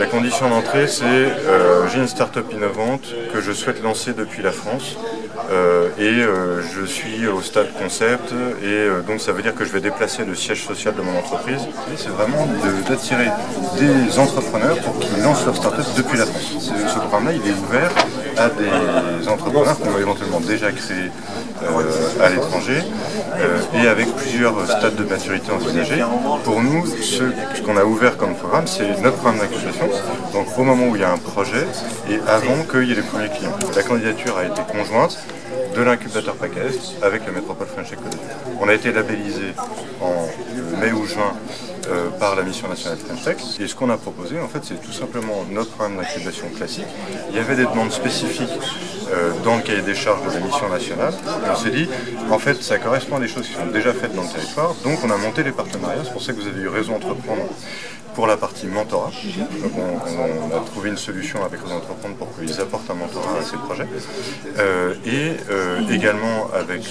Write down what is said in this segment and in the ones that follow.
La condition d'entrée, c'est j'ai une start-up innovante que je souhaite lancer depuis la France je suis au stade concept donc ça veut dire que je vais déplacer le siège social de mon entreprise. C'est vraiment d'attirer des entrepreneurs pour qu'ils lancent leur start-up depuis la France. Ce programme-là, il est ouvert à des entrepreneurs qu'on a éventuellement déjà créés à l'étranger et avec plusieurs stades de maturité envisagés. Pour nous, ce qu'on a ouvert comme programme, c'est notre programme d'incubation, donc au moment où il y a un projet et avant qu'il y ait les premiers clients. La candidature a été conjointe de l'incubateur PACA-Est avec la métropole French Tech Côte d'Azur. On a été labellisé en mai ou juin par la mission nationale French Tech. Et ce qu'on a proposé, en fait, c'est tout simplement notre programme d'incubation classique. Il y avait des demandes spécifiques dans le cahier des charges de la mission nationale. Et on s'est dit, en fait, ça correspond à des choses qui sont déjà faites dans le territoire. Donc on a monté les partenariats. C'est pour ça que vous avez eu raison d'entreprendre pour la partie mentorat. Donc on a trouvé une solution avec les entrepreneurs pour qu'ils apportent un mentorat à ces projets. Également avec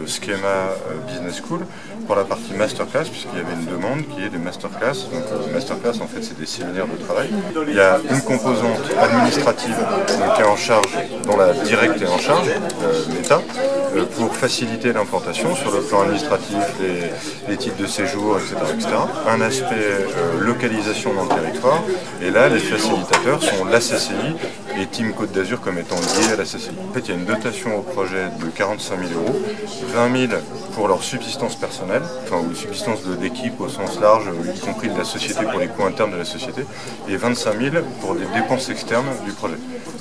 Schema Business School pour la partie masterclass, puisqu'il y avait une demande qui est des masterclass. Donc masterclass, en fait, c'est des séminaires de travail. Il y a une composante administrative qui est en charge, dont la directe est en charge, l'État, pour faciliter l'implantation sur le plan administratif, les titres de séjour, etc. Un aspect localisation dans le territoire, et là les facilitateurs sont la CCI et Team Côte d'Azur comme étant liés à la CCI. En fait, il y a une dotation au projet de 45 000 €, 20 000 pour leur subsistance personnelle, ou subsistance d'équipe au sens large, y compris de la société pour les coûts internes de la société, et 25 000 pour des dépenses externes du projet,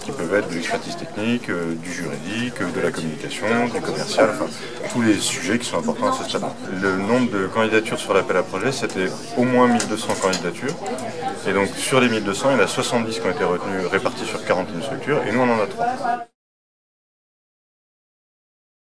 qui peuvent être de l'expertise technique, du juridique, de la communication, du commercial, enfin tous les sujets qui sont importants à ce stade. Le nombre de candidatures sur l'appel à projet, c'était au moins 1200 candidatures, et donc sur les 1200, il y en a 70 qui ont été retenues, réparties sur 41 structures, et nous on en a 3.